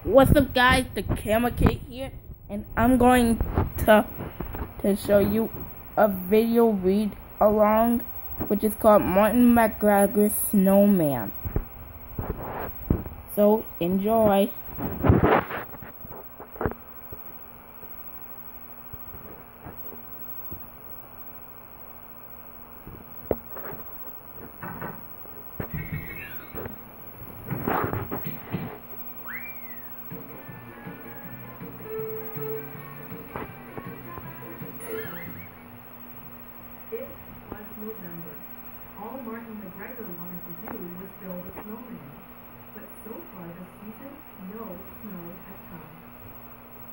What's up, guys? The Camera Kid here, and I'm going to show you a video read along, which is called MacGregor's Snowman. So enjoy. It was November. All Martin MacGregor wanted to do was build a snowman. But so far this season, no snow had come.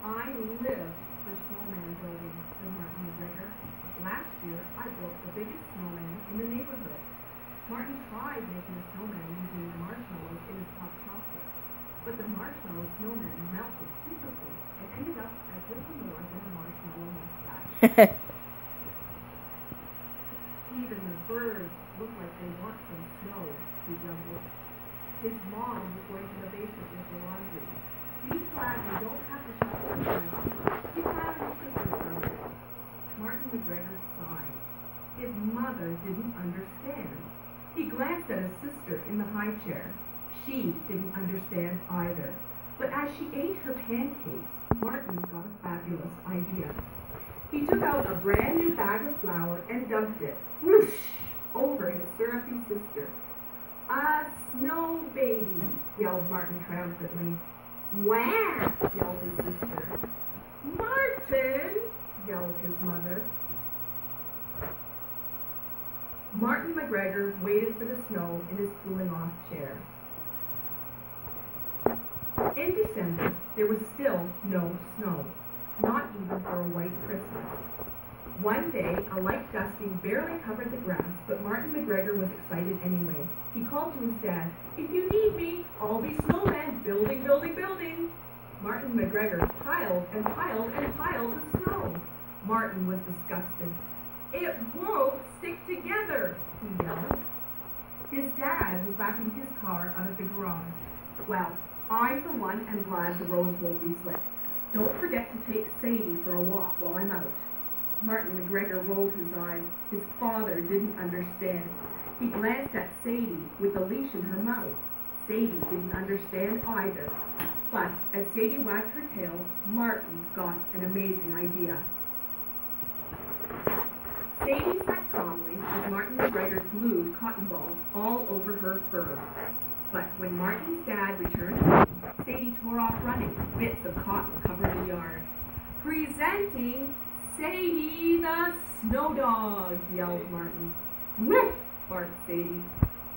I live for snowman building, said Martin MacGregor. Last year, I built the biggest snowman in the neighborhood. Martin tried making a snowman using marshmallows in his hot chocolate. But the marshmallow snowman melted too quickly and ended up as little more than a marshmallow mustache. Even the birds look like they want some snow, he grumbled. His mom was going to the basement with the laundry. Be glad we don't have to shop for snow. Be glad his sister found it. Martin MacGregor sighed. His mother didn't understand. He glanced at his sister in the high chair. She didn't understand either. But as she ate her pancakes, Martin got a fabulous idea. He took out a brand new bag of flour and dumped it, whoosh, over his syrupy sister. "A snow baby," yelled Martin triumphantly. "Wah!" yelled his sister. "Martin!" yelled his mother. Martin MacGregor waited for the snow in his cooling-off chair. In December, there was still no snow. Not even for a white Christmas. One day, a light dusting barely covered the grass, but Martin MacGregor was excited anyway. He called to his dad, "If you need me, I'll be snowman, building, building, building." Martin MacGregor piled and piled and piled the snow. Martin was disgusted. "It won't stick together," he yelled. His dad was backing his car out of the garage. "Well, I, for one, am glad the roads won't be slick. Don't forget to take Sadie for a walk while I'm out." Martin MacGregor rolled his eyes. His father didn't understand. He glanced at Sadie with the leash in her mouth. Sadie didn't understand either. But as Sadie wagged her tail, Martin got an amazing idea. Sadie sat calmly as Martin MacGregor glued cotton balls all over her fur. But when Martin's dad returned home, Sadie tore off running. Bits of cotton covered the yard. "Presenting Sadie the Snow Dog," yelled Martin. "Whiff!" barked Sadie.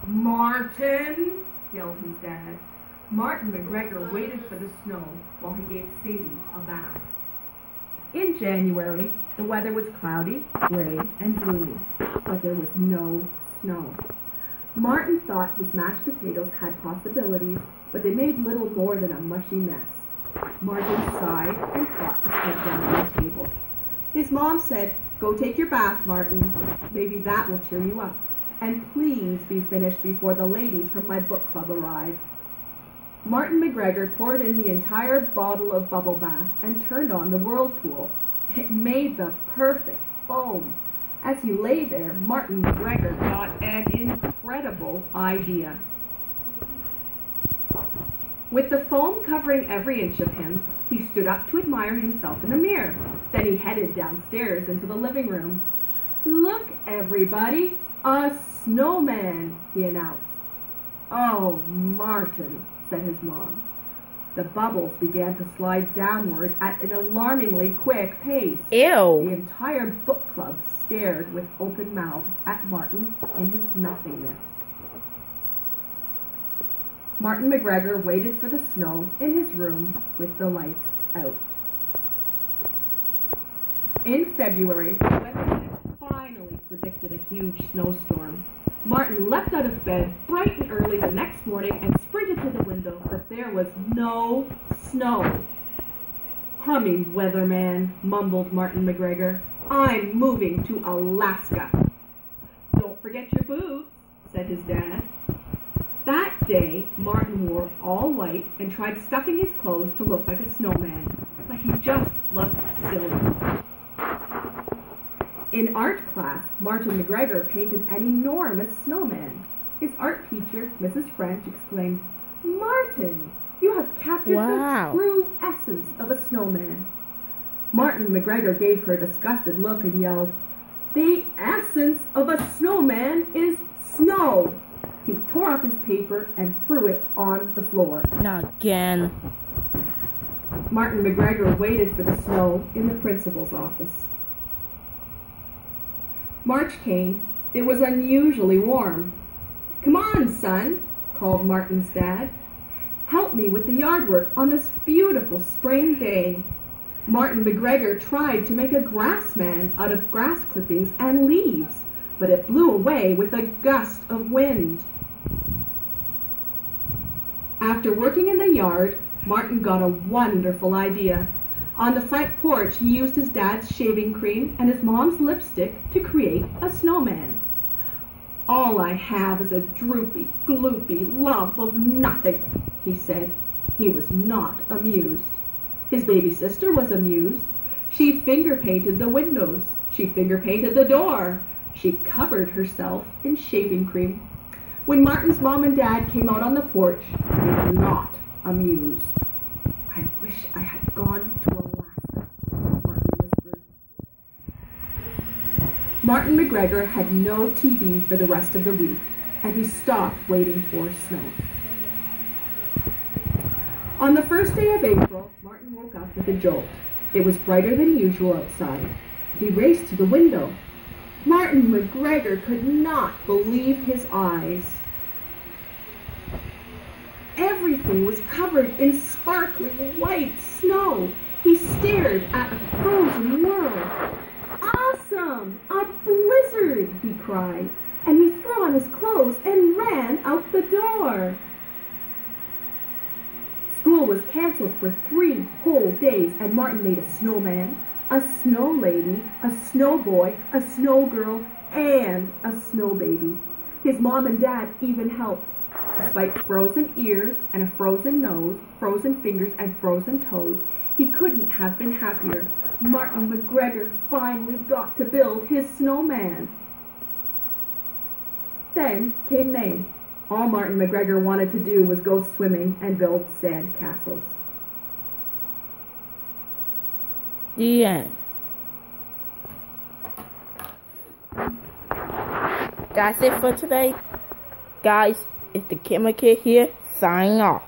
"Martin!" yelled his dad. Martin MacGregor waited for the snow while he gave Sadie a bath. In January, the weather was cloudy, gray, and gloomy, but there was no snow. Martin thought his mashed potatoes had possibilities, but they made little more than a mushy mess. Martin sighed and plopped his head down on the table. His mom said, "Go take your bath, Martin. Maybe that will cheer you up. And please be finished before the ladies from my book club arrive." Martin MacGregor poured in the entire bottle of bubble bath and turned on the whirlpool. It made the perfect foam. As he lay there, Martin MacGregor got an incredible idea. With the foam covering every inch of him, he stood up to admire himself in the mirror. Then he headed downstairs into the living room. "Look, everybody, a snowman," he announced. "Oh, Martin," said his mom. The bubbles began to slide downward at an alarmingly quick pace. Ew! The entire book club stared with open mouths at Martin in his nothingness. Martin MacGregor waited for the snow in his room with the lights out. In February, the weatherman finally predicted a huge snowstorm. Martin leapt out of bed bright and early the next morning and sprinted to the window, but there was no snow. "Crummy weatherman," mumbled Martin MacGregor. "I'm moving to Alaska." "Don't forget your boots," said his dad. That day, Martin wore all white and tried stuffing his clothes to look like a snowman, but he just looked silly. In art class, Martin MacGregor painted an enormous snowman. His art teacher, Mrs. French, exclaimed, "Martin, you have captured the true essence of a snowman." Martin MacGregor gave her a disgusted look and yelled, "The essence of a snowman is snow!" He tore up his paper and threw it on the floor. Not again. Martin MacGregor waited for the snow in the principal's office. March came. It was unusually warm. "Come on, son," called Martin's dad. "Help me with the yard work on this beautiful spring day." Martin MacGregor tried to make a grass man out of grass clippings and leaves, but it blew away with a gust of wind. After working in the yard, Martin got a wonderful idea. On the front porch, he used his dad's shaving cream and his mom's lipstick to create a snowman. "All I have is a droopy, gloopy lump of nothing," he said. He was not amused. His baby sister was amused. She finger-painted the windows. She finger-painted the door. She covered herself in shaving cream. When Martin's mom and dad came out on the porch, they were not amused. "I wish I had gone to Alaska," Martin whispered. Martin MacGregor had no TV for the rest of the week, and he stopped waiting for snow. On the first day of April, Martin woke up with a jolt. It was brighter than usual outside. He raced to the window. Martin MacGregor could not believe his eyes. Everything was covered in sparkling white snow. He stared at a frozen world. "Awesome! A blizzard!" he cried, and he threw on his clothes and ran out the door. School was canceled for 3 whole days, and Martin made a snowman, a snow lady, a snow boy, a snow girl, and a snow baby. His mom and dad even helped. Despite frozen ears and a frozen nose, frozen fingers, and frozen toes, he couldn't have been happier. Martin MacGregor finally got to build his snowman. Then came May. All Martin MacGregor wanted to do was go swimming and build sand castles. The end. That's it for today. Guys, it's the Camera Kid here, signing off.